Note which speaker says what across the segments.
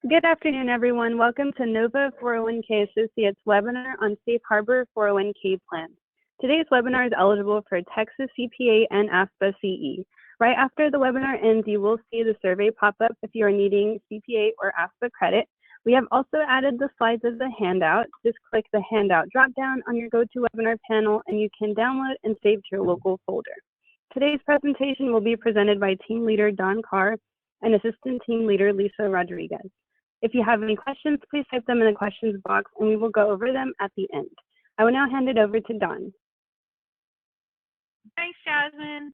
Speaker 1: Good afternoon, everyone. Welcome to Nova 401k Associates webinar on Safe Harbor 401k plans. Today's webinar is eligible for Texas CPA and AFSPA CE. Right after the webinar ends, you will see the survey pop up if you are needing CPA or AFSPA credit. We have also added the slides as a handout. Just click the handout dropdown on your GoToWebinar panel and you can download and save to your local folder. Today's presentation will be presented by Team Leader Don Carr and Assistant Team Leader Lisa Rodriguez. If you have any questions, please type them in the questions box and we will go over them at the end. I will now hand it over to Dawn.
Speaker 2: Thanks, Jasmine.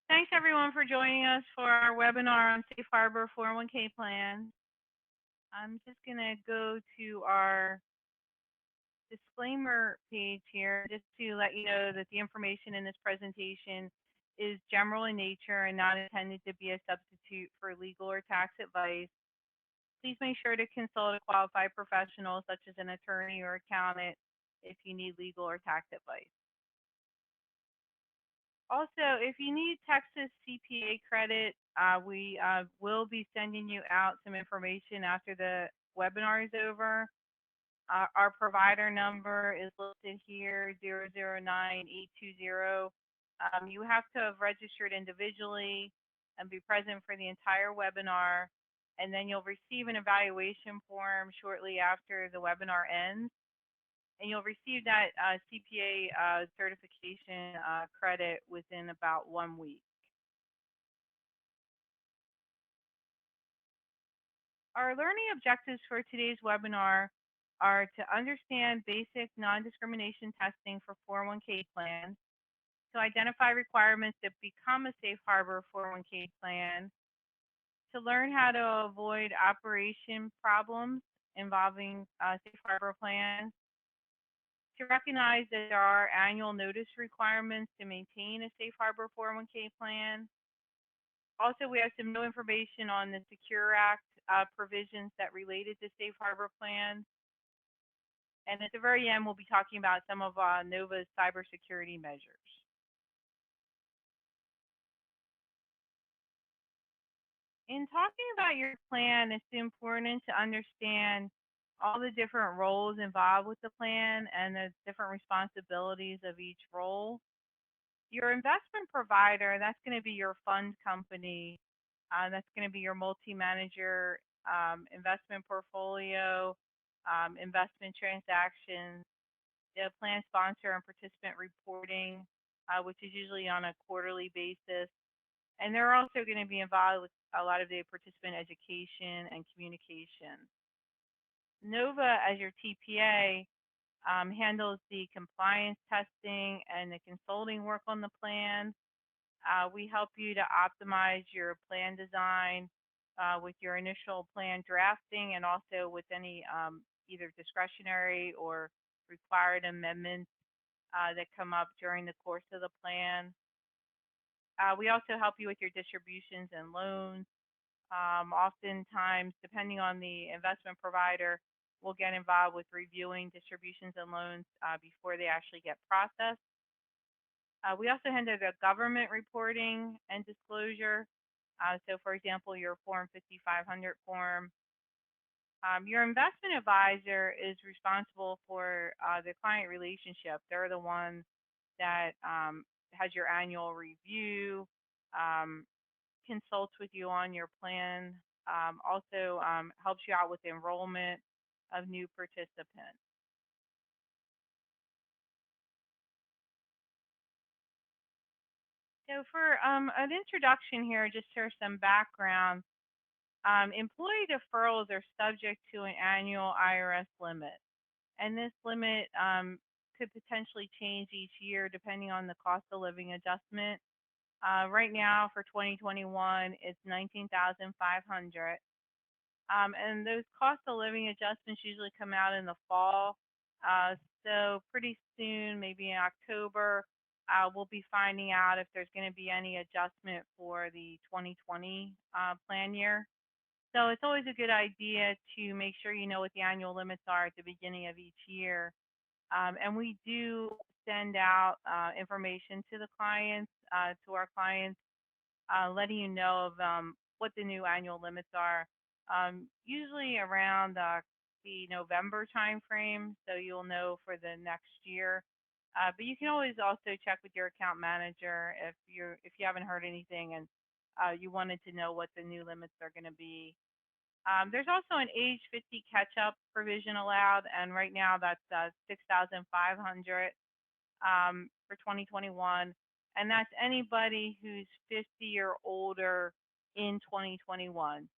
Speaker 2: Thanks everyone for joining us for our webinar on Safe Harbor 401k plans. I'm just gonna go to our disclaimer page here just to let you know that the information in this presentation is general in nature and not intended to be a substitute for legal or tax advice. Please make sure to consult a qualified professional such as an attorney or accountant if you need legal or tax advice. Also, if you need Texas CPA credit, we will be sending you out some information after the webinar is over. Our provider number is listed here, 009-820. You have to have registered individually and be present for the entire webinar. And then you'll receive an evaluation form shortly after the webinar ends. And you'll receive that CPA certification credit within about 1 week. Our learning objectives for today's webinar are to understand basic non-discrimination testing for 401k plans, to identify requirements to become a safe harbor 401k plan, to learn how to avoid operation problems involving safe harbor plans, to recognize that there are annual notice requirements to maintain a safe harbor 401k plan. Also, we have some new information on the Secure Act provisions that related to safe harbor plans. And at the very end, we'll be talking about some of NOVA's cybersecurity measures. In talking about your plan, it's important to understand all the different roles involved with the plan and the different responsibilities of each role. Your investment provider, that's going to be your fund company. That's going to be your multi-manager investment portfolio, investment transactions, the plan sponsor and participant reporting, which is usually on a quarterly basis. And they're also going to be involved with a lot of the participant education and communication. NOVA, as your TPA, handles the compliance testing and the consulting work on the plan. We help you to optimize your plan design with your initial plan drafting and also with any either discretionary or required amendments that come up during the course of the plan. We also help you with your distributions and loans. Oftentimes, depending on the investment provider, we'll get involved with reviewing distributions and loans before they actually get processed. We also handle the government reporting and disclosure. So, for example, your Form 5500 form. Your investment advisor is responsible for the client relationship. They're the one that has your annual review, consults with you on your plan, also helps you out with enrollment of new participants. So for an introduction here, just for some background, employee deferrals are subject to an annual IRS limit. And this limit could potentially change each year depending on the cost of living adjustment. Right now for 2021, it's $19,500. And those cost of living adjustments usually come out in the fall. So pretty soon, maybe in October, we'll be finding out if there's going to be any adjustment for the 2020 plan year. So it's always a good idea to make sure you know what the annual limits are at the beginning of each year. And we do send out information to the clients, to our clients, letting you know of what the new annual limits are usually around the November timeframe, so you'll know for the next year. But you can always also check with your account manager if you haven't heard anything and you wanted to know what the new limits are going to be. There's also an age 50 catch-up provision allowed, and right now that's 6,500 for 2021, and that's anybody who's 50 or older in 2021.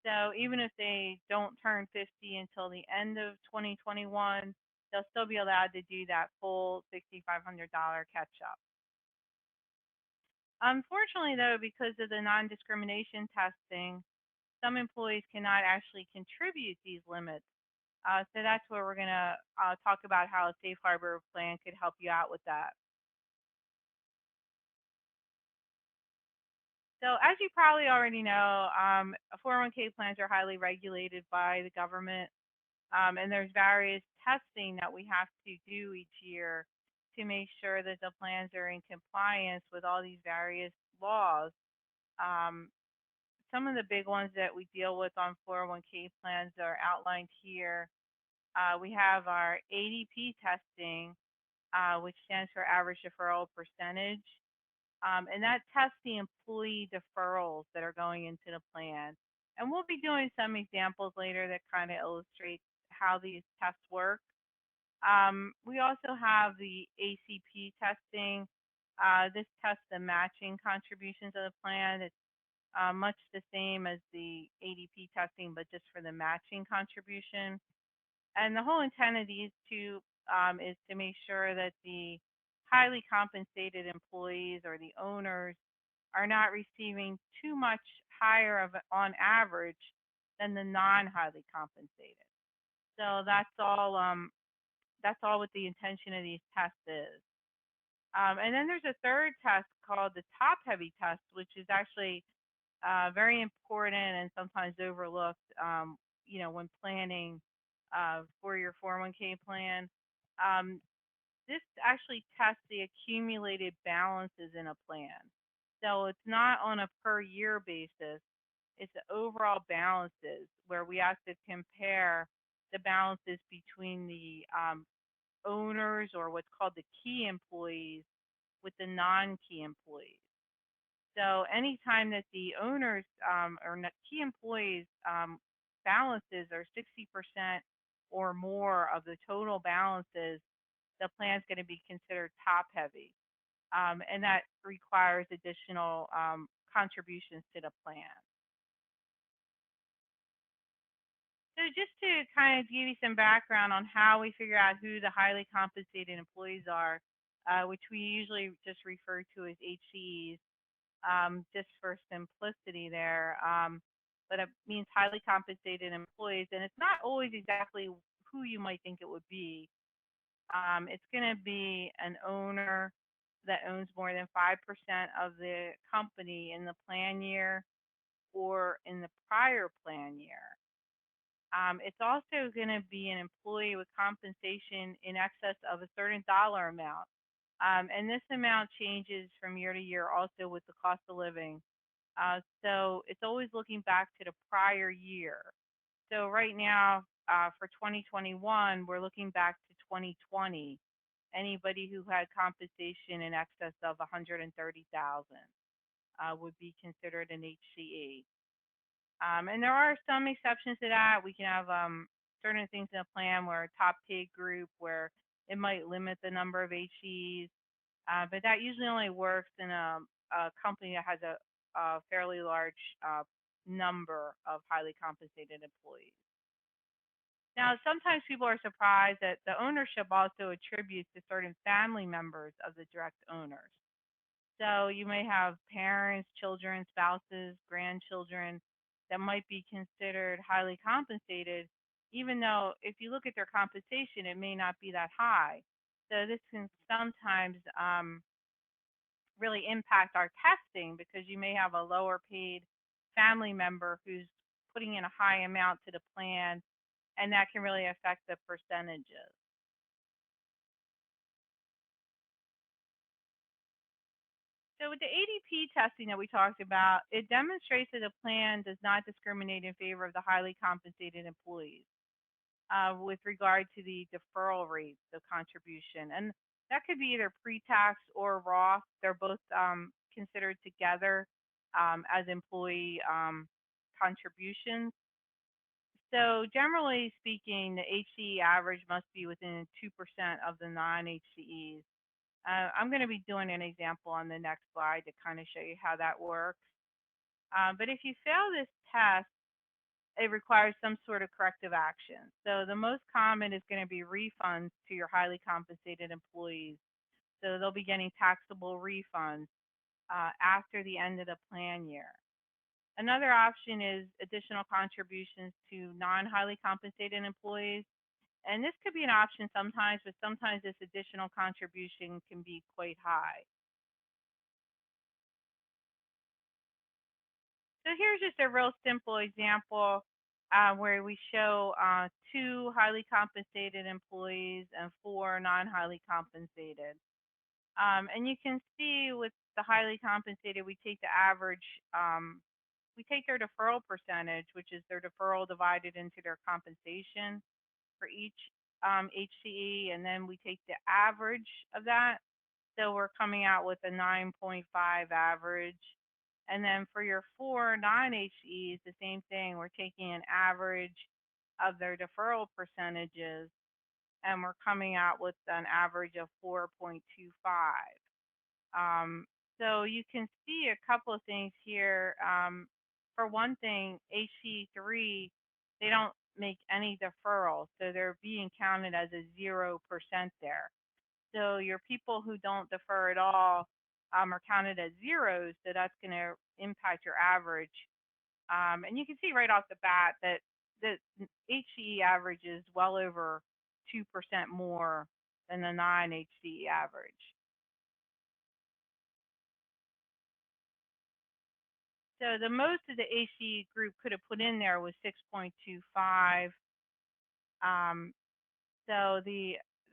Speaker 2: So even if they don't turn 50 until the end of 2021, they'll still be allowed to do that full $6,500 catch up. Unfortunately, though, because of the non discrimination testing, some employees cannot actually contribute these limits. So that's where we're going to talk about how a safe harbor plan could help you out with that. So as you probably already know, 401k plans are highly regulated by the government, and there's various testing that we have to do each year to make sure that the plans are in compliance with all these various laws. Um, some of the big ones that we deal with on 401k plans are outlined here. We have our ADP testing, which stands for average deferral percentage. And that tests the employee deferrals that are going into the plan. And we'll be doing some examples later that kind of illustrate how these tests work. We also have the ACP testing. This tests the matching contributions of the plan. It's much the same as the ADP testing, but just for the matching contribution. And the whole intent of these two is to make sure that the highly compensated employees or the owners are not receiving too much higher of on average than the non-highly compensated. So that's all. That's all what the intention of these tests is. And then there's a third test called the top-heavy test, which is actually very important and sometimes overlooked. When planning for your 401k plan. This actually tests the accumulated balances in a plan. So it's not on a per year basis, it's the overall balances where we have to compare the balances between the owners or what's called the key employees with the non key employees. So anytime that the owners or key employees balances are 60% or more of the total balances, the plan is going to be considered top heavy. And that requires additional contributions to the plan. So just to kind of give you some background on how we figure out who the highly compensated employees are, which we usually just refer to as HCEs, just for simplicity there. But it means highly compensated employees, and it's not always exactly who you might think it would be. It's going to be an owner that owns more than 5% of the company in the plan year or in the prior plan year. It's also going to be an employee with compensation in excess of a certain dollar amount. And this amount changes from year to year also with the cost of living. So it's always looking back to the prior year. So right now, for 2021, we're looking back to 2020. Anybody who had compensation in excess of 130,000 would be considered an HCE. And there are some exceptions to that. We can have certain things in a plan where a top paid group where it might limit the number of HCEs, but that usually only works in a company that has a fairly large number of highly compensated employees. Now, sometimes people are surprised that the ownership also attributes to certain family members of the direct owners. So you may have parents, children, spouses, grandchildren that might be considered highly compensated, even though if you look at their compensation, it may not be that high. So this can sometimes really impact our testing because you may have a lower paid family member who's putting in a high amount to the plan, and that can really affect the percentages. So with the ADP testing that we talked about, it demonstrates that a plan does not discriminate in favor of the highly compensated employees with regard to the deferral rates of contribution. And that could be either pre-tax or Roth. They're both considered together as employee contributions. So generally speaking, the HCE average must be within 2% of the non-HCEs. I'm going to be doing an example on the next slide to kind of show you how that works. But if you fail this test, it requires some sort of corrective action. So the most common is going to be refunds to your highly compensated employees. So they'll be getting taxable refunds after the end of the plan year. Another option is additional contributions to non-highly compensated employees. And this could be an option sometimes, but sometimes this additional contribution can be quite high. So here's just a real simple example where we show 2 highly compensated employees and 4 non-highly compensated. And you can see with the highly compensated, we take the average, we take their deferral percentage, which is their deferral divided into their compensation for each HCE, and then we take the average of that. So we're coming out with a 9.5 average. And then for your 4 non-HCEs, the same thing. We're taking an average of their deferral percentages, and we're coming out with an average of 4.25. So you can see a couple of things here. For one thing, HC3, they don't make any deferral, so they're being counted as a 0% there. So your people who don't defer at all are counted as zeros, so that's going to impact your average. And you can see right off the bat that the HCE average is well over 2% more than the non-HCE average. So the most of the HCE group could have put in there was 6.25. So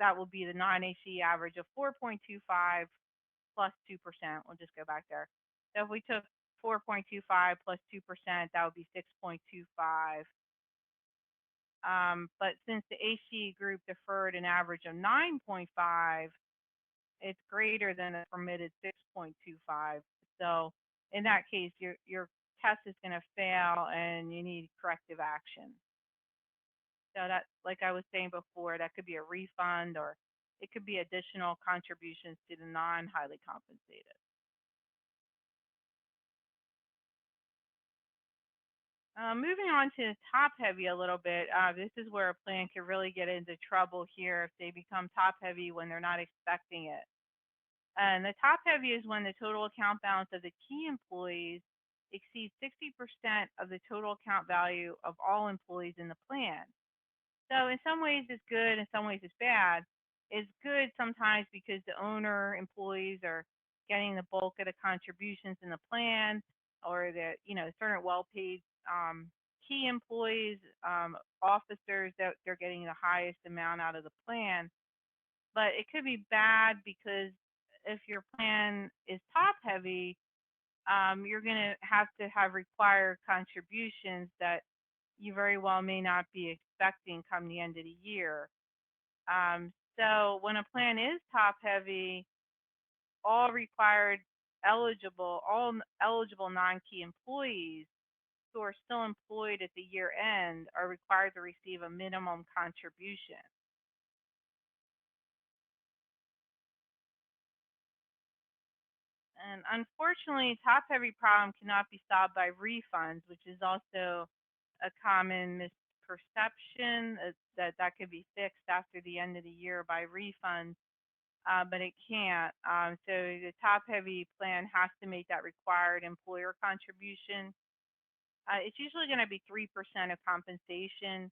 Speaker 2: that will be the non-HCE average of 4.25 plus 2%. We'll just go back there. So if we took 4.25 plus 2%, that would be 6.25. But since the HCE group deferred an average of 9.5, it's greater than the permitted 6.25. So in that case, your test is going to fail and you need corrective action. So that, like I was saying before, that could be a refund or it could be additional contributions to the non-highly compensated. Moving on to top heavy a little bit, this is where a plan could really get into trouble here if they become top heavy when they're not expecting it. And the top heavy is when the total account balance of the key employees exceeds 60% of the total account value of all employees in the plan. So in some ways it's good, in some ways it's bad. It's good sometimes because the owner employees are getting the bulk of the contributions in the plan, or the certain well-paid key employees, officers, that they're getting the highest amount out of the plan. But it could be bad because if your plan is top heavy, you're going to have required contributions that you very well may not be expecting come the end of the year. So when a plan is top heavy, all eligible non-key employees who are still employed at the year end are required to receive a minimum contribution. And unfortunately, top heavy problem cannot be solved by refunds, which is also a common misperception that could be fixed after the end of the year by refunds, but it can't. So the top heavy plan has to make that required employer contribution. It's usually going to be 3% of compensation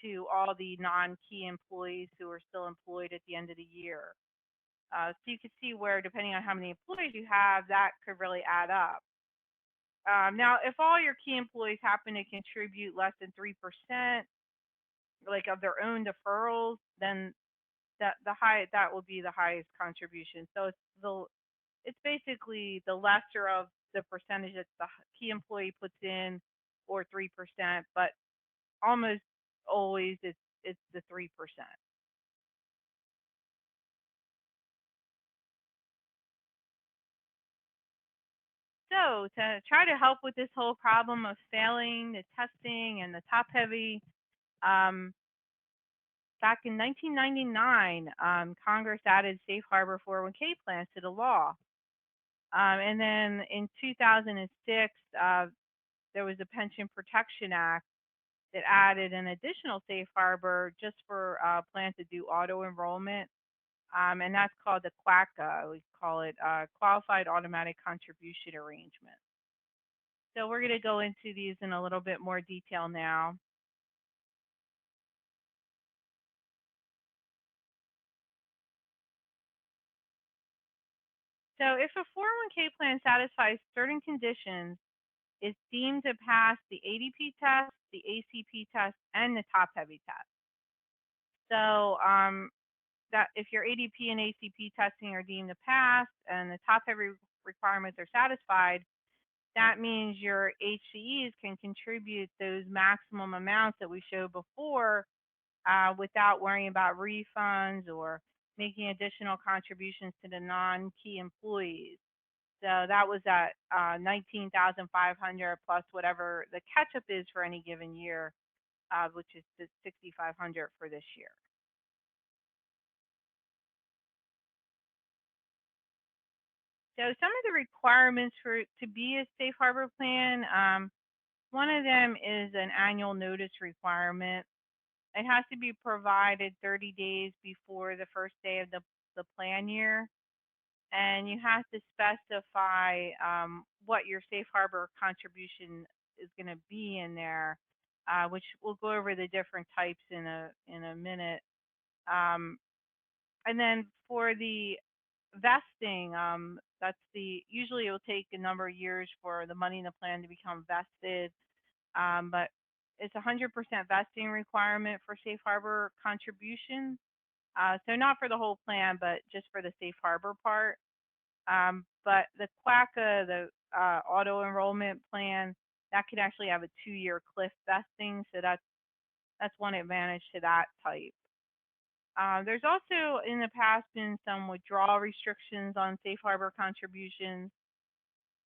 Speaker 2: to all the non-key employees who are still employed at the end of the year. So you can see where, depending on how many employees you have, that could really add up. Now, if all your key employees happen to contribute less than 3%, like of their own deferrals, then that will be the highest contribution. So it's basically the lesser of the percentage that the key employee puts in, or 3%, but almost always it's the 3%. So to try to help with this whole problem of failing the testing and the top heavy, um, back in 1999, Congress added safe harbor 401k plans to the law. And then in 2006, there was the Pension Protection Act that added an additional safe harbor just for plans to do auto enrollment. And that's called the QACA. We call it Qualified Automatic Contribution Arrangement. So we're going to go into these in a little bit more detail now. So if a 401k plan satisfies certain conditions, it's deemed to pass the ADP test, the ACP test, and the top heavy test. So that if your ADP and ACP testing are deemed to pass and the top heavy requirements are satisfied, that means your HCEs can contribute those maximum amounts that we showed before without worrying about refunds or making additional contributions to the non-key employees. So that was at 19,500 plus whatever the catch-up is for any given year, which is the 6,500 for this year. So some of the requirements for to be a safe harbor plan, one of them is an annual notice requirement. It has to be provided 30 days before the first day of the plan year, and you have to specify what your safe harbor contribution is going to be in there, which we'll go over the different types in a minute. Um, and then for the vesting, that's the usually it will take a number of years for the money in the plan to become vested, but it's 100% vesting requirement for safe harbor contributions. So not for the whole plan, but just for the safe harbor part. But the QACA, the auto enrollment plan, that could actually have a 2-year cliff vesting. So that's one advantage to that type. There's also in the past been some withdrawal restrictions on safe harbor contributions,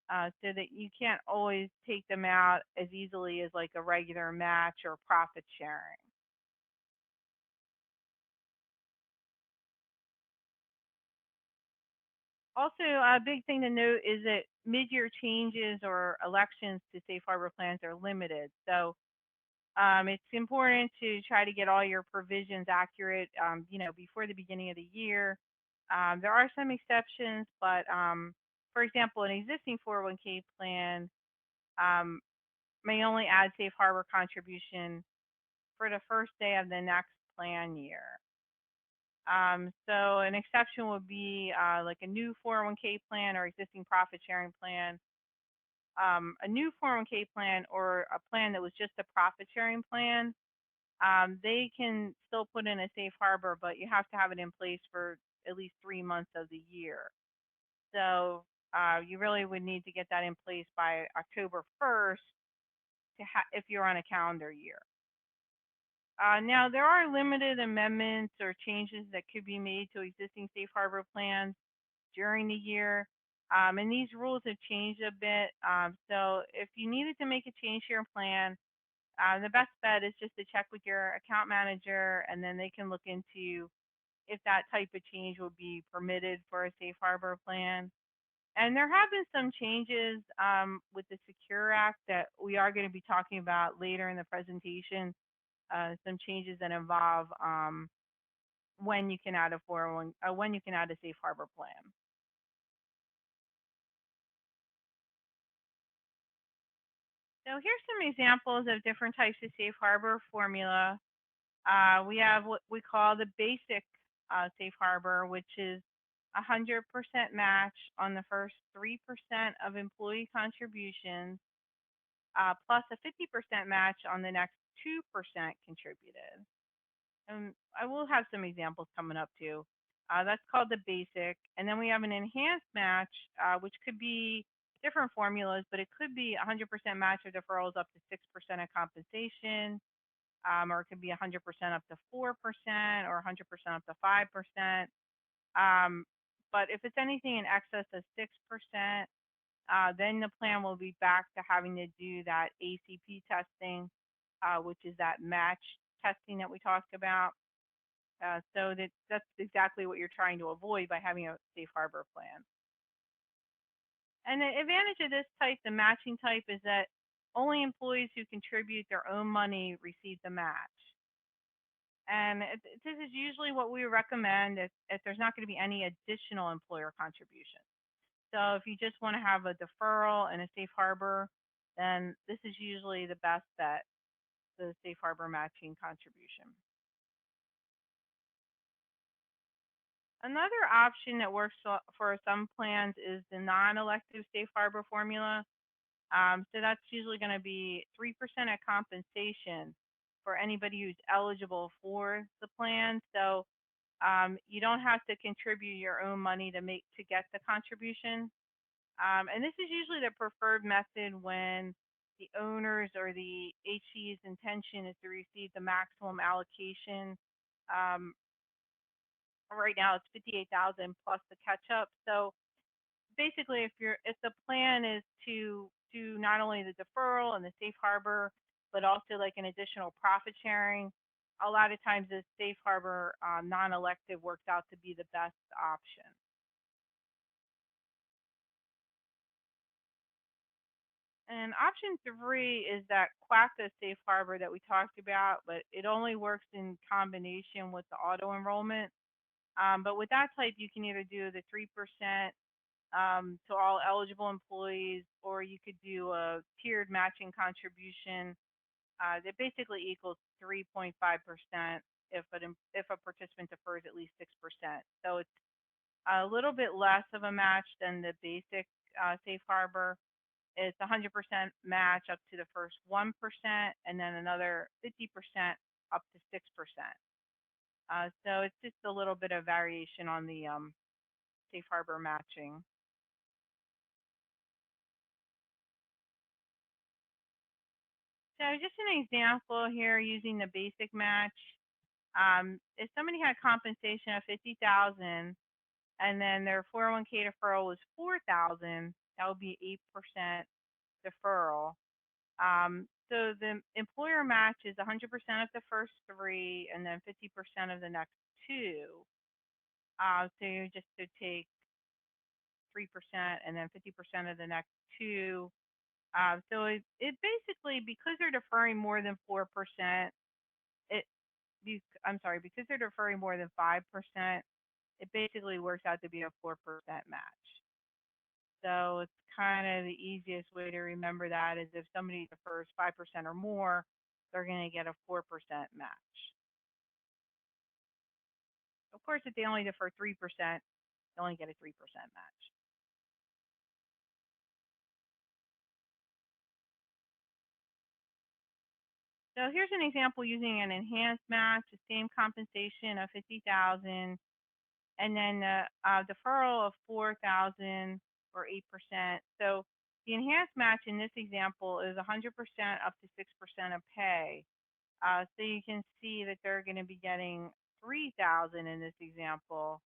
Speaker 2: so that you can't always take them out as easily as like a regular match or profit sharing. Also, a big thing to note is that mid-year changes or elections to safe harbor plans are limited. So it's important to try to get all your provisions accurate, before the beginning of the year. There are some exceptions, but for example, an existing 401k plan um, may only add safe harbor contribution for the first day of the next plan year. So an exception would be like a new 401k plan or existing profit sharing plan. A new 401k plan or a plan that was just a profit sharing plan, they can still put in a safe harbor, but you have to have it in place for at least 3 months of the year. So you really would need to get that in place by October 1st if you're on a calendar year. Now, there are limited amendments or changes that could be made to existing safe harbor plans during the year. And these rules have changed a bit. So if you needed to make a change to your plan, the best bet is just to check with your account manager, and then they can look into if that type of change will be permitted for a safe harbor plan. And there have been some changes with the Secure Act that we are going to be talking about later in the presentation. Some changes that involve when you can add a 401, when you can add a safe harbor plan. So here's some examples of different types of safe harbor formula. We have what we call the basic safe harbor, which is 100% match on the first 3% of employee contributions, plus a 50% match on the next 2% contributed. And I will have some examples coming up too. That's called the basic. And then we have an enhanced match, which could be different formulas, but it could be 100% match or deferrals up to 6% of compensation, or it could be 100% up to 4%, or 100% up to 5%. Um, but if it's anything in excess of 6%, then the plan will be back to having to do that ACP testing, which is that match testing that we talked about. So that's exactly what you're trying to avoid by having a safe harbor plan. And the advantage of this type, the matching type, is that only employees who contribute their own money receive the match. And this is usually what we recommend if there's not going to be any additional employer contribution. So if you just want to have a deferral and a safe harbor, then this is usually the best bet, the safe harbor matching contribution. Another option that works for some plans is the non-elective safe harbor formula. So that's usually going to be 3% of compensation for anybody who's eligible for the plan. So you don't have to contribute your own money to get the contribution. And this is usually the preferred method when the owners or the HC's intention is to receive the maximum allocation. Um, right now it's 58,000 plus the catch up. So basically, if the plan is to do not only the deferral and the safe harbor, but also like an additional profit sharing, a lot of times the safe harbor non-elective works out to be the best option. And option 3 is that QACA safe harbor that we talked about, but it only works in combination with the auto enrollment. But with that type, you can either do the 3% to all eligible employees, or you could do a tiered matching contribution that basically equals 3.5% if a participant defers at least 6%. So it's a little bit less of a match than the basic safe harbor. It's 100% match up to the first 1%, and then another 50% up to 6%. So it's just a little bit of variation on the safe harbor matching. So just an example here using the basic match. If somebody had compensation of 50,000 and then their 401k deferral was 4,000, that would be 8% deferral. So the employer match is 100% of the first three and then 50% of the next two. So you just to take 3% and then 50% of the next two. So it basically, because they're deferring more than 4%, it I'm sorry, because they're deferring more than 5%, it basically works out to be a 4% match. So it's kind of the easiest way to remember that is if somebody defers 5% or more, they're going to get a 4% match. Of course, if they only defer 3%, they only get a 3% match. So here's an example using an enhanced match, the same compensation of 50,000, and then deferral of 4,000 or 8%. So the enhanced match in this example is 100% up to 6% of pay. So you can see that they're going to be getting 3,000 in this example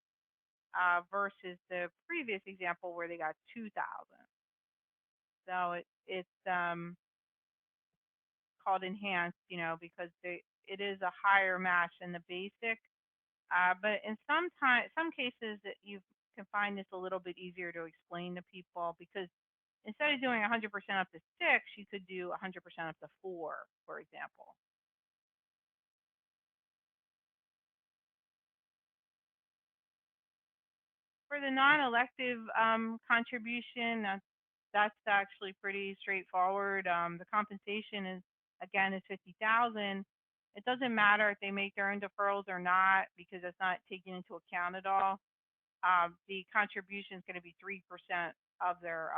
Speaker 2: versus the previous example where they got 2,000. So it's called enhanced, because it is a higher match than the basic. But in some cases that you can find this a little bit easier to explain to people because instead of doing 100% up to 6, you could do 100% up to 4, for example. For the non-elective contribution, that's actually pretty straightforward. The compensation is 50,000. It doesn't matter if they make their own deferrals or not because it's not taken into account at all. The contribution is going to be 3% of their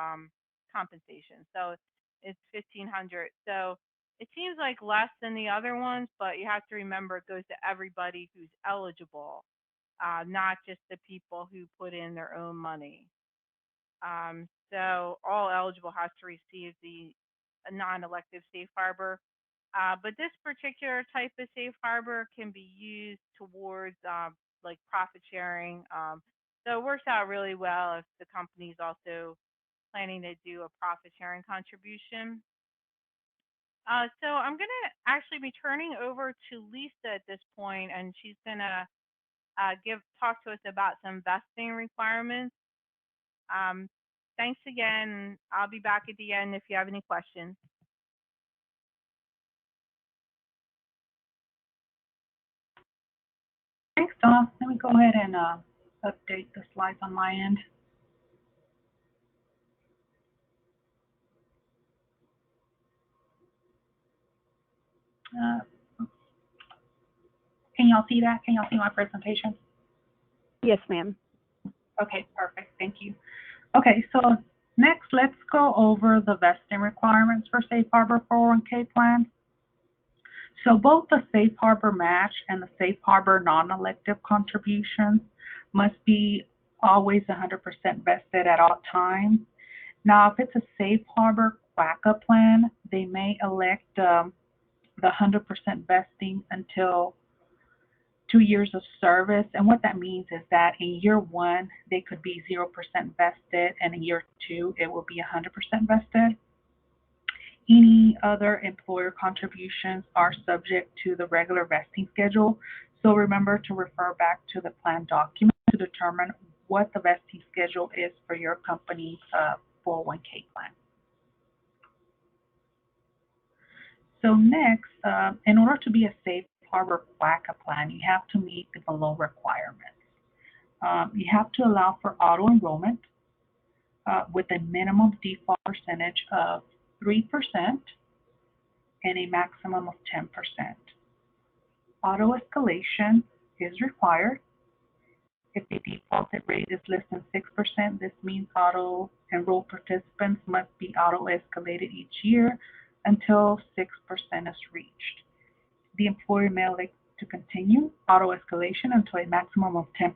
Speaker 2: compensation. So it's 1,500. So it seems like less than the other ones, but you have to remember it goes to everybody who's eligible. not just the people who put in their own money. So all eligible has to receive the non-elective safe harbor. But this particular type of safe harbor can be used towards like profit sharing. So it works out really well if the company is also planning to do a profit sharing contribution. So I'm going to actually be turning over to Lisa at this point, and she's going to talk to us about some vesting requirements. Thanks again. I'll be back at the end if you have any questions.
Speaker 3: Thanks, Dawn. Let me go ahead and update the slides on my end. Can y'all see that? Can y'all see my presentation?
Speaker 1: Yes, ma'am.
Speaker 3: Okay, perfect. Thank you. Okay, so next, let's go over the vesting requirements for Safe Harbor 401k plans. So both the Safe Harbor match and the Safe Harbor non-elective contributions must be always 100% vested at all times. Now, if it's a Safe Harbor QACA plan, they may elect the 100% vesting until 2 years of service. And what that means is that in year one, they could be 0% vested, and in year two, it will be 100% vested. Any other employer contributions are subject to the regular vesting schedule. So remember to refer back to the plan document to determine what the vesting schedule is for your company's 401k plan. So next, in order to be a Safe Harbor QACA plan, you have to meet the below requirements. You have to allow for auto enrollment with a minimum default percentage of 3% and a maximum of 10%. Auto escalation is required. If the defaulted rate is less than 6%, this means auto enrolled participants must be auto escalated each year until 6% is reached. The employer may elect to continue auto escalation until a maximum of 10%.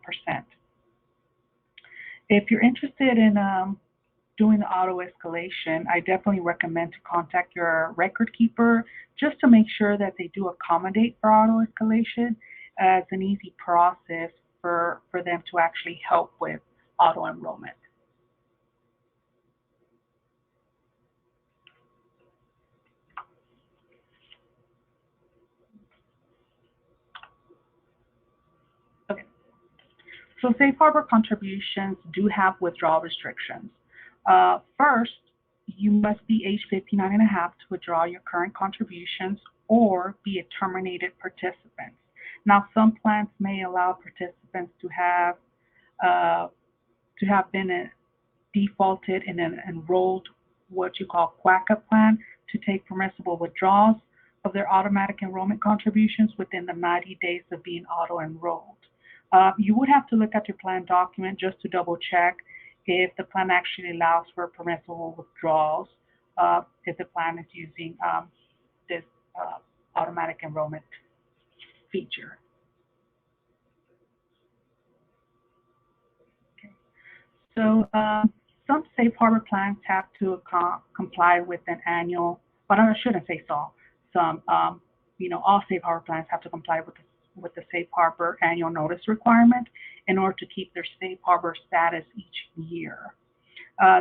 Speaker 3: If you're interested in doing the auto escalation, I definitely recommend to contact your record keeper just to make sure that they do accommodate for auto escalation as an easy process for them to actually help with auto enrollment. Okay. So Safe Harbor contributions do have withdrawal restrictions. First, you must be age 59 and a half to withdraw your current contributions or be a terminated participant. Now, some plans may allow participants to have been defaulted in an enrolled, what you call QACA plan, to take permissible withdrawals of their automatic enrollment contributions within the 90 days of being auto-enrolled. You would have to look at your plan document just to double check if the plan actually allows for permissible withdrawals, if the plan is using this automatic enrollment feature. Okay. So some Safe Harbor plans have to comply with an annual, but I shouldn't say so. Some, all Safe Harbor plans have to comply with the Safe Harbor annual notice requirement in order to keep their Safe Harbor status each year.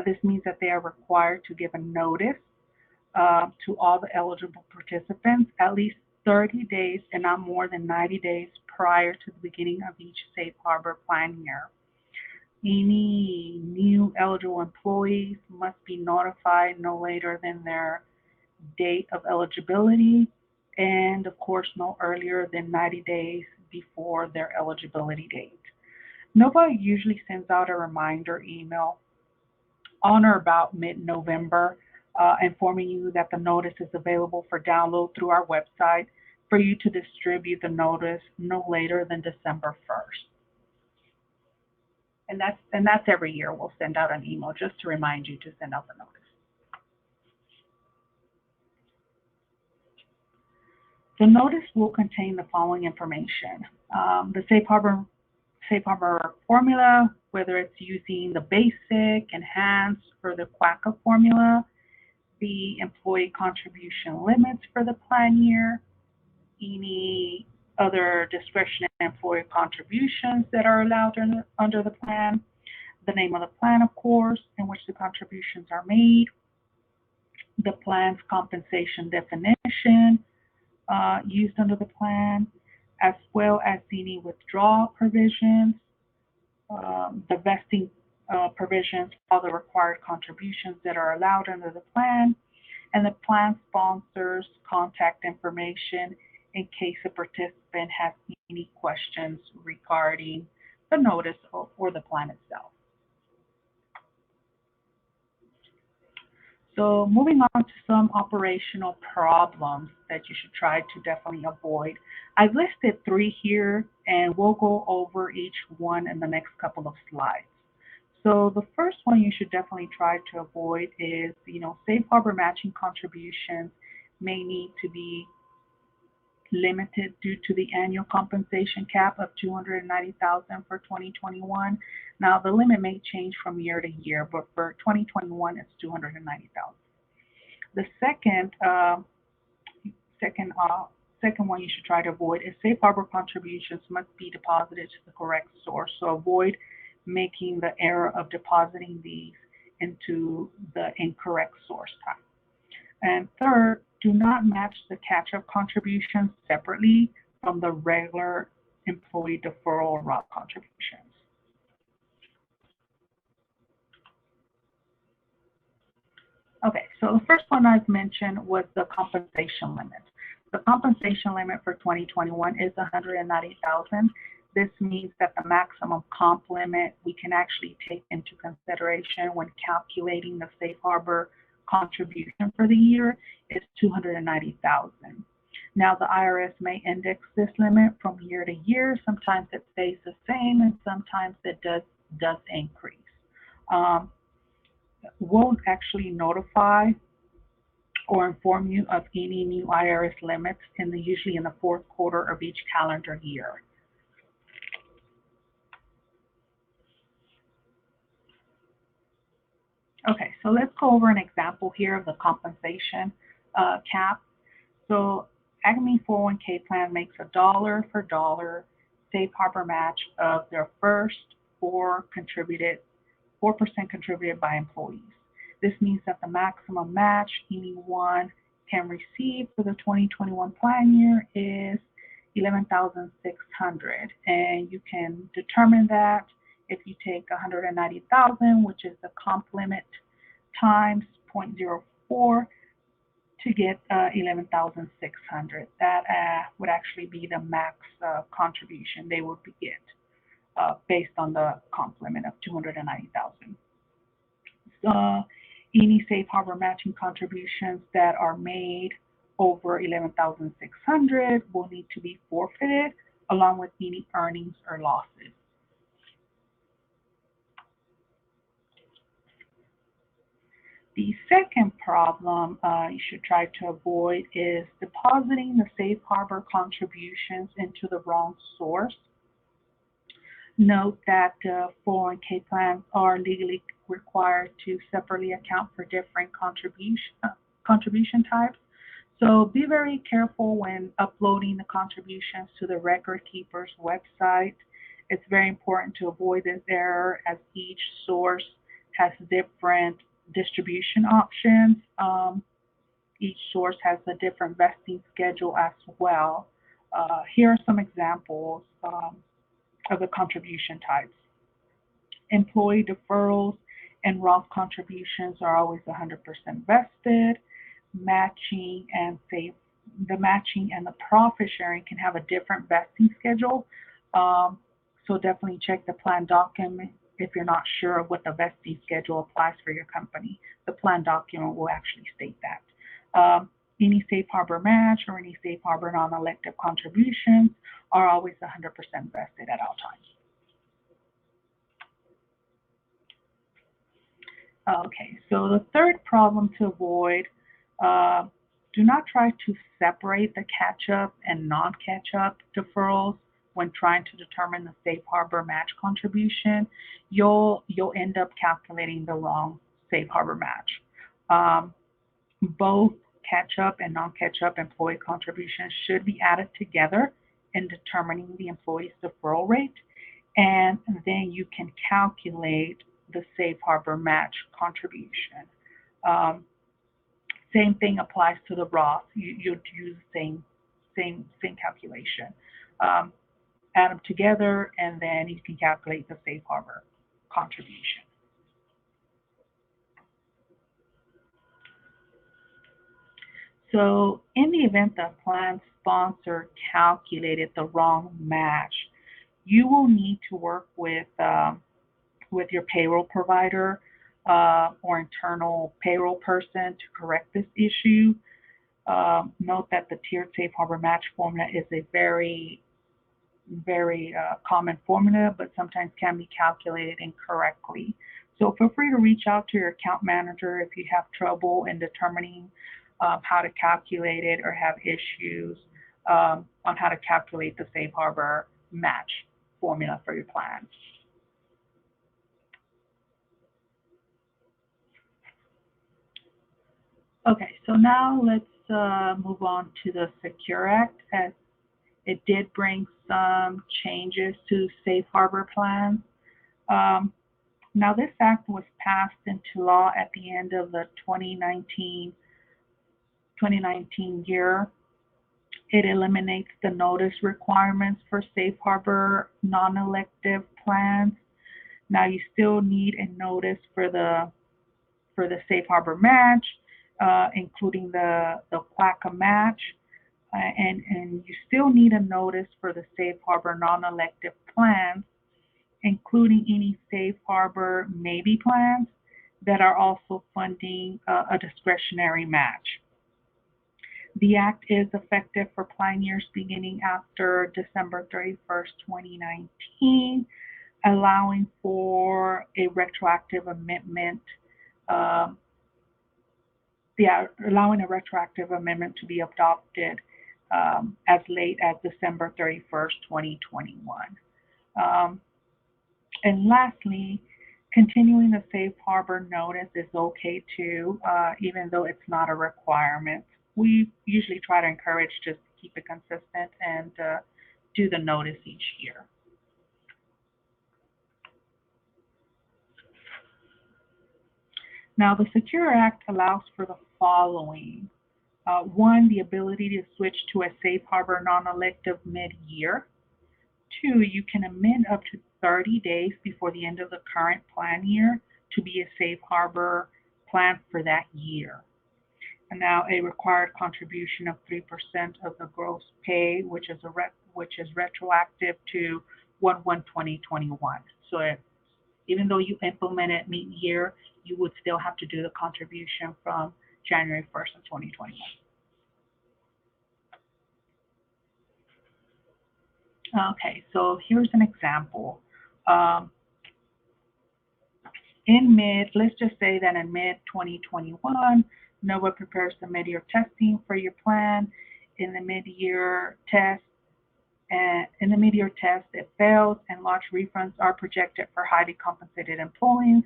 Speaker 3: This means that they are required to give a notice to all the eligible participants at least 30 days and not more than 90 days prior to the beginning of each Safe Harbor plan year. Any new eligible employees must be notified no later than their date of eligibility, and of course no earlier than 90 days before their eligibility date. NOVA usually sends out a reminder email on or about mid-November informing you that the notice is available for download through our website for you to distribute the notice no later than December 1st. And that's every year. We'll send out an email just to remind you to send out the notice. The notice will contain the following information. The Safe Harbor safe harbor formula, whether it's using the basic, enhanced, or the QACA formula, the employee contribution limits for the plan year, any other discretionary employee contributions that are allowed under the plan, the name of the plan, of course, in which the contributions are made, the plan's compensation definition used under the plan, as well as any withdrawal provisions, the vesting provisions, all the required contributions that are allowed under the plan, and the plan sponsor's contact information in case a participant has any questions regarding the notice or the plan itself. So moving on to some operational problems that you should try to definitely avoid. I've listed 3 here, and we'll go over each one in the next couple of slides. So the first one you should definitely try to avoid is, safe harbor matching contributions may need to be limited due to the annual compensation cap of $290,000 for 2021. Now the limit may change from year to year, but for 2021 it's $290,000. The second one you should try to avoid is safe harbor contributions must be deposited to the correct source. So avoid making the error of depositing these into the incorrect source type. And third, do not match the catch-up contributions separately from the regular employee deferral or ROP contributions. Okay, so the first one I've mentioned was the compensation limit. The compensation limit for 2021 is $190,000. This means that the maximum comp limit we can actually take into consideration when calculating the safe harbor contribution for the year is $290,000. Now the IRS may index this limit from year to year. Sometimes it stays the same, and sometimes it does increase. We'll actually notify or inform you of any new IRS limits usually in the 4th quarter of each calendar year. Okay, so let's go over an example here of the compensation cap. So Acme 401k plan makes a dollar for dollar safe harbor match of their first 4% contributed by employees. This means that the maximum match anyone can receive for the 2021 plan year is $11,600, and you can determine that if you take $190,000, which is the comp limit, times 0.04 to get $11,600. That would actually be the max contribution they would get based on the comp limit of $290,000. Any safe harbor matching contributions that are made over $11,600 will need to be forfeited along with any earnings or losses. The second problem you should try to avoid is depositing the safe harbor contributions into the wrong source. Note that 401k plans are legally required to separately account for different contribution types. So be very careful when uploading the contributions to the record keeper's website. It's very important to avoid this error as each source has different distribution options. Each source has a different vesting schedule as well. Here are some examples of the contribution types. Employee deferrals and Roth contributions are always 100% vested. Matching and the matching and the profit sharing can have a different vesting schedule. So definitely check the plan document if you're not sure of what the vesting schedule applies for your company. The plan document will actually state that. Any safe harbor match or any safe harbor non-elective contributions are always 100% vested at all times. Okay, so the third problem to avoid, do not try to separate the catch-up and non-catch-up deferrals when trying to determine the safe harbor match contribution, you'll end up calculating the wrong safe harbor match. Both catch-up and non-catch-up employee contributions should be added together in determining the employee's deferral rate, and then you can calculate the safe harbor match contribution. Same thing applies to the Roth. You'd use the same calculation. Add them together, and then you can calculate the safe harbor contribution. So in the event the plan sponsor calculated the wrong match, you will need to work with your payroll provider or internal payroll person to correct this issue. Note that the tiered safe harbor match formula is a very common formula, but sometimes can be calculated incorrectly. So feel free to reach out to your account manager if you have trouble in determining how to calculate it or have issues on how to calculate the safe harbor match formula for your plan. Okay, so now let's move on to the Secure Act, as it did bring some changes to safe harbor plans. Now this act was passed into law at the end of the 2019 year. It eliminates the notice requirements for safe harbor non-elective plans. Now you still need a notice for the safe harbor match, including the QACA match, and you still need a notice for the safe harbor non-elective plans, including any safe harbor maybe plans that are also funding a discretionary match. The Act is effective for plan years beginning after December 31st, 2019, allowing for a retroactive amendment. Allowing a retroactive amendment to be adopted as late as December 31st, 2021. And lastly, continuing the safe harbor notice is okay too, even though it's not a requirement. We usually try to encourage just to keep it consistent and do the notice each year. Now, the Secure Act allows for the following. One, the ability to switch to a safe harbor non-elective mid-year. Two, you can amend up to 30 days before the end of the current plan year to be a safe harbor plan for that year. And now a required contribution of 3% of the gross pay, which is retroactive to 1/1/2021. So even though you implement it mid-year, you would still have to do the contribution from January 1st of 2021. Okay, so here's an example. Let's just say that in mid-2021, NOVA prepares the mid-year testing for your plan. In the mid-year test, it fails and large refunds are projected for highly compensated employees.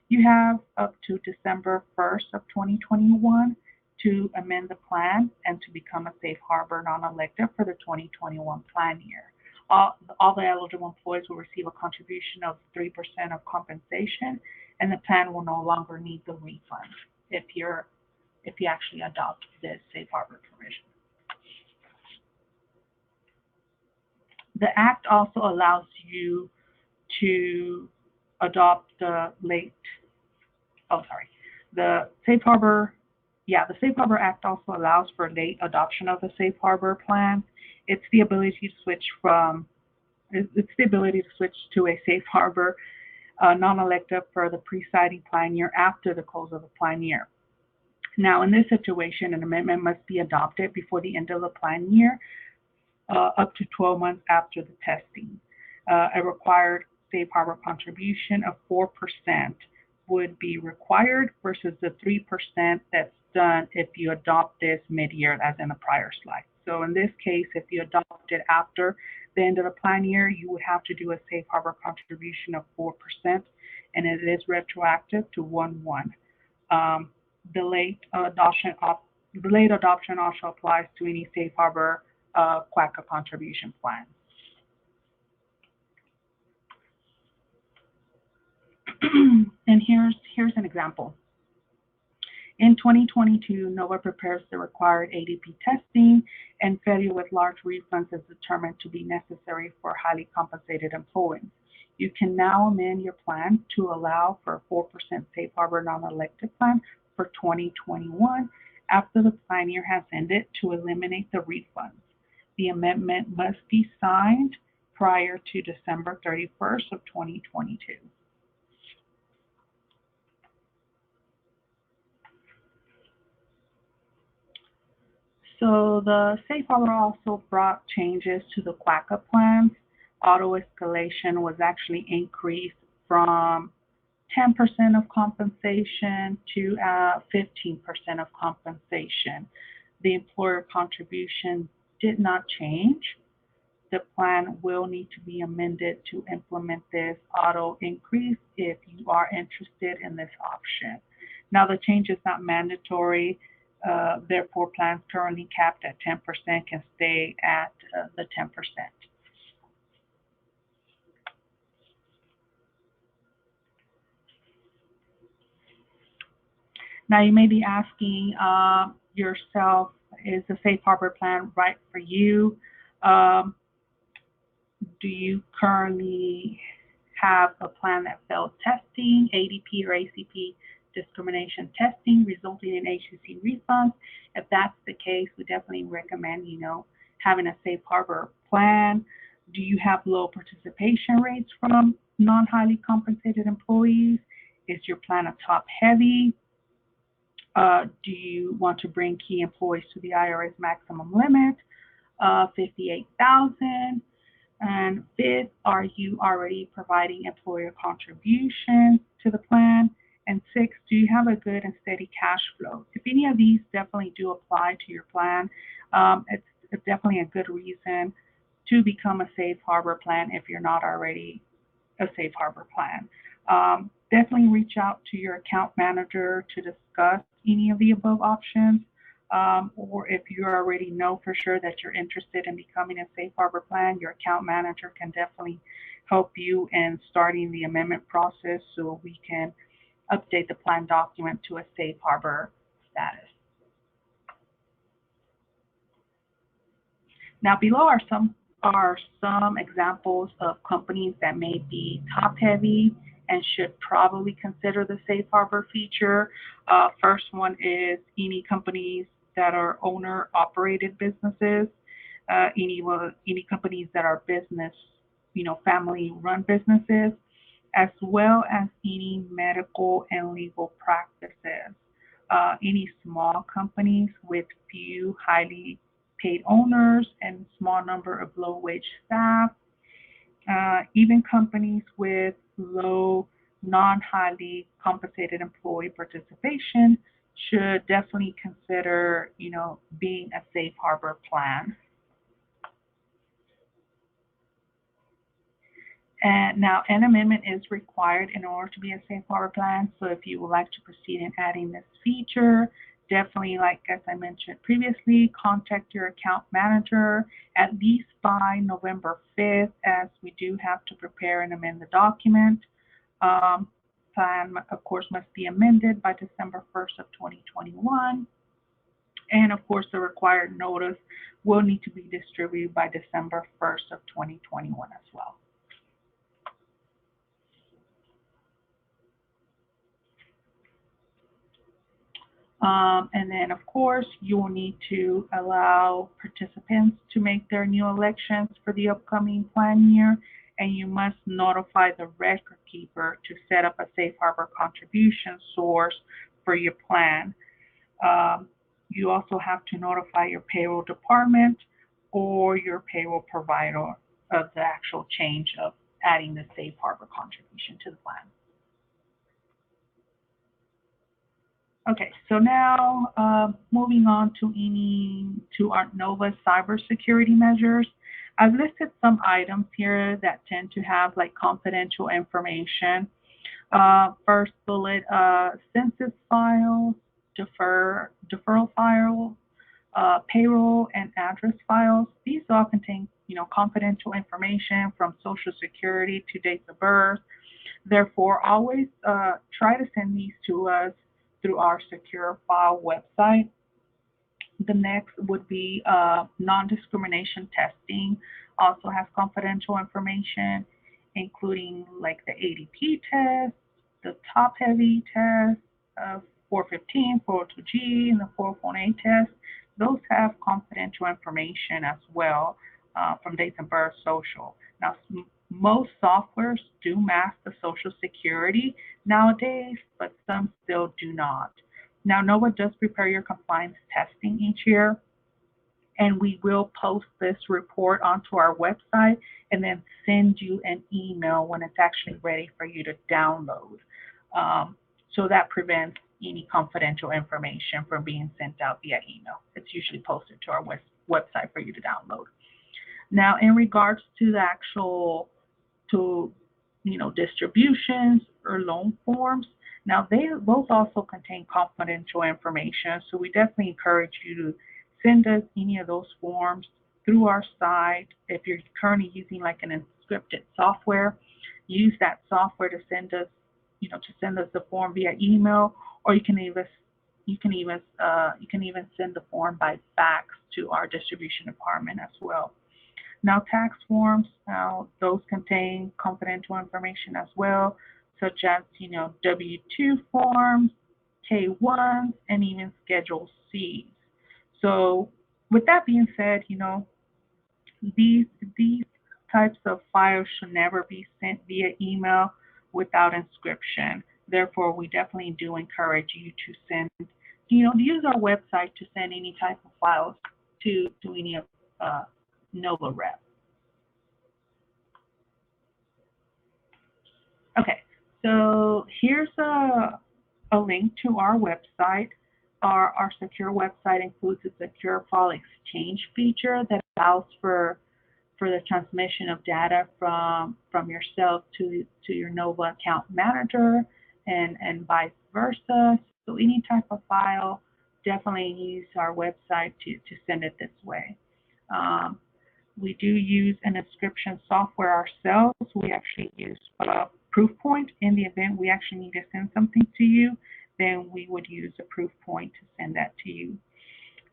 Speaker 3: You have up to December 1st of 2021 to amend the plan and to become a safe harbor non-elective for the 2021 plan year. All the eligible employees will receive a contribution of 3% of compensation, and the plan will no longer need the refund if you actually adopt this safe harbor provision. The Act also allows you to adopt the Safe Harbor Act also allows for late adoption of the safe harbor plan. It's the ability to switch to a safe harbor non-elective for the preceding plan year after the close of the plan year. Now, in this situation, an amendment must be adopted before the end of the plan year, up to 12 months after the testing. A required safe harbor contribution of 4% would be required versus the 3% that's done if you adopt this mid-year as in the prior slide. So in this case, if you adopt it after the end of the plan year, you would have to do a safe harbor contribution of 4%, and it is retroactive to 1/1. Um, the late adoption also applies to any safe harbor QACA contribution plan. And here's an example. In 2022, NOVA prepares the required ADP testing, and failure with large refunds is determined to be necessary for highly compensated employees. You can now amend your plan to allow for a 4% safe harbor non-elective plan for 2021 after the plan year has ended to eliminate the refunds. The amendment must be signed prior to December 31st of 2022. So the safe harbor also brought changes to the QACA plans. Auto escalation was actually increased from 10% of compensation to 15% of compensation. The employer contribution did not change. The plan will need to be amended to implement this auto increase if you are interested in this option. Now, the change is not mandatory. Therefore, plans currently capped at 10% can stay at the 10%. Now, you may be asking yourself, is the safe harbor plan right for you? Um, do you currently have a plan that failed testing, ADP or ACP discrimination testing, resulting in HCC refunds? If that's the case, we definitely recommend, having a safe harbor plan. Do you have low participation rates from non-highly compensated employees? Is your plan a top heavy? Do you want to bring key employees to the IRS maximum limit, 58,000? And fifth, are you already providing employer contributions to the plan? And sixth, do you have a good and steady cash flow? If any of these definitely do apply to your plan, it's definitely a good reason to become a safe harbor plan if you're not already a safe harbor plan. Definitely reach out to your account manager to discuss any of the above options. Or if you already know for sure that you're interested in becoming a safe harbor plan, your account manager can definitely help you in starting the amendment process so we can update the plan document to a safe harbor status. Now, below are some examples of companies that may be top heavy and should probably consider the safe harbor feature. First one is any companies that are owner-operated businesses, any companies that are business, family-run businesses, as well as any medical and legal practices. Any small companies with few highly paid owners and small number of low-wage staff, even companies with low non-highly compensated employee participation should definitely consider, being a safe harbor plan. And now an amendment is required in order to be a safe harbor plan. So if you would like to proceed in adding this feature, definitely, as I mentioned previously, contact your account manager at least by November 5th, as we do have to prepare and amend the document. Plan, of course, must be amended by December 1st of 2021. And of course, the required notice will need to be distributed by December 1st of 2021 as well. And then, of course, you will need to allow participants to make their new elections for the upcoming plan year, and you must notify the record keeper to set up a safe harbor contribution source for your plan. You also have to notify your payroll department or your payroll provider of the actual change of adding the safe harbor contribution to the plan. Okay, so now moving on to our NOVA cybersecurity measures. I've listed some items here that tend to have like confidential information. First bullet, census files, deferral files, payroll and address files. These all contain, confidential information from Social Security to dates of birth. Therefore, always try to send these to us through our secure file website. The next would be non-discrimination testing. Also has confidential information, including like the ADP test, the top-heavy test, 415, 402G, and the 404A test. Those have confidential information as well from dates of birth, social. Now, most softwares do mask the Social Security nowadays, but some still do not. Now, NOAA does prepare your compliance testing each year, and we will post this report onto our website and then send you an email when it's actually ready for you to download. So that prevents any confidential information from being sent out via email. It's usually posted to our website for you to download. Now, in regards to the actual distributions or loan forms. Now, those also contain confidential information, so we definitely encourage you to send us any of those forms through our site. If you're currently using like an encrypted software, use that software to send us, the form via email, or you can even send the form by fax to our distribution department as well. Now, tax forms, those contain confidential information as well, such as, W-2 forms, K-1s, and even Schedule Cs. So with that being said, these types of files should never be sent via email without inscription. Therefore, we definitely do encourage you to send, to use our website to send any type of files to any of NOVA rep. Okay, so here's a link to our website. Our secure website includes a secure file exchange feature that allows for the transmission of data from yourself to your NOVA account manager and vice versa. So any type of file, definitely use our website to send it this way. We do use an inscription software ourselves. We actually use Proofpoint. In the event we actually need to send something to you, then we would use a Proofpoint to send that to you.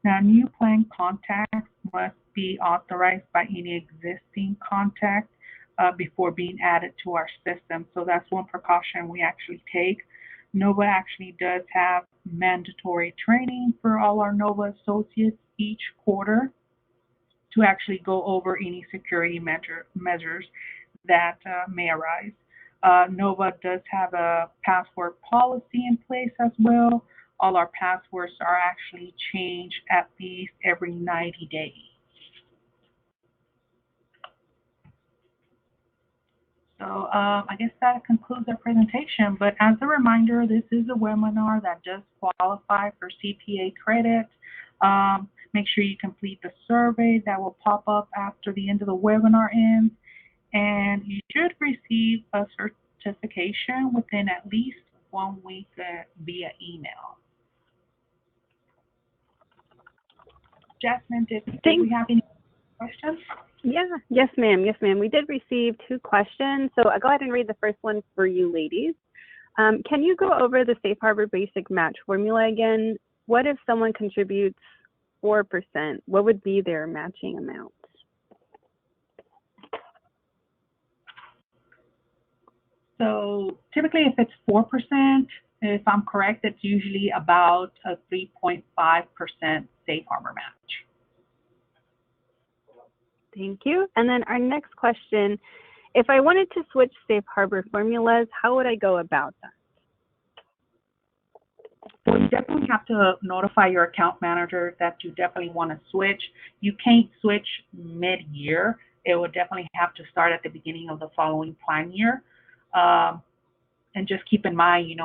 Speaker 3: Now, new plan contacts must be authorized by any existing contact before being added to our system. So that's one precaution we actually take. NOVA actually does have mandatory training for all our NOVA associates each quarter to actually go over any security measures that may arise. NOVA does have a password policy in place as well. All our passwords are actually changed at least every 90 days. So I guess that concludes our presentation. But as a reminder, this is a webinar that does qualify for CPA credit. Make sure you complete the survey that will pop up after the end of the webinar ends. And you should receive a certification within at least 1 week via email. Jasmine, did we have any questions?
Speaker 1: Yeah, yes, ma'am. Yes, ma'am. We did receive 2 questions. So I'll go ahead and read the first one for you ladies. Can you go over the Safe Harbor Basic Match formula again? What if someone contributes 4%? What would be their matching amount?
Speaker 3: So typically if it's 4%, if I'm correct, it's usually about a 3.5% Safe Harbor match.
Speaker 1: Thank you. And then our next question, if I wanted to switch Safe Harbor formulas, how would I go about that?
Speaker 3: So you definitely have to notify your account manager that you definitely want to switch. You can't switch mid-year. It would definitely have to start at the beginning of the following plan year. And just keep in mind,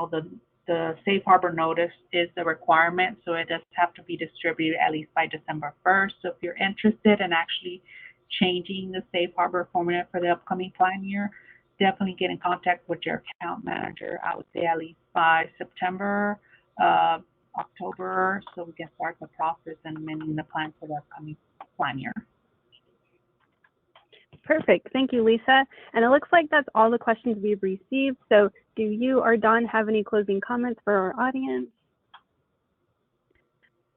Speaker 3: the Safe Harbor notice is the requirement, so it does have to be distributed at least by December 1st. So if you're interested in actually changing the safe harbor formula for the upcoming plan year, definitely get in contact with your account manager. I would say at least by September, October, so we can start the process and amending the plan for the upcoming plan year.
Speaker 1: Perfect. Thank you, Lisa. And it looks like that's all the questions we've received. So do you or Dawn have any closing comments for our audience?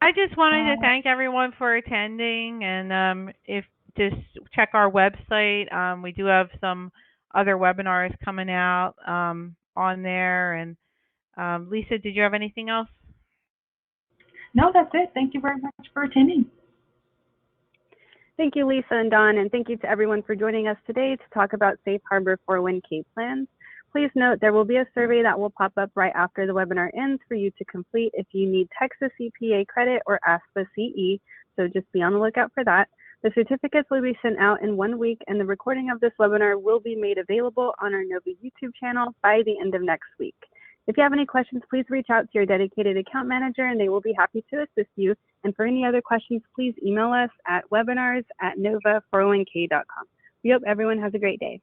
Speaker 2: I just wanted to thank everyone for attending, and if just check our website. We do have some other webinars coming out on there. And Lisa, did you have anything else?
Speaker 3: No, that's it. Thank you very much for attending.
Speaker 1: Thank you, Lisa and Dawn, and thank you to everyone for joining us today to talk about Safe Harbor 401k plans. Please note there will be a survey that will pop up right after the webinar ends for you to complete if you need Texas CPA credit or ASPA CE, so just be on the lookout for that. The certificates will be sent out in 1 week, and the recording of this webinar will be made available on our Nova YouTube channel by the end of next week. If you have any questions, please reach out to your dedicated account manager and they will be happy to assist you. And for any other questions, please email us at webinars@nova401k.com. We hope everyone has a great day.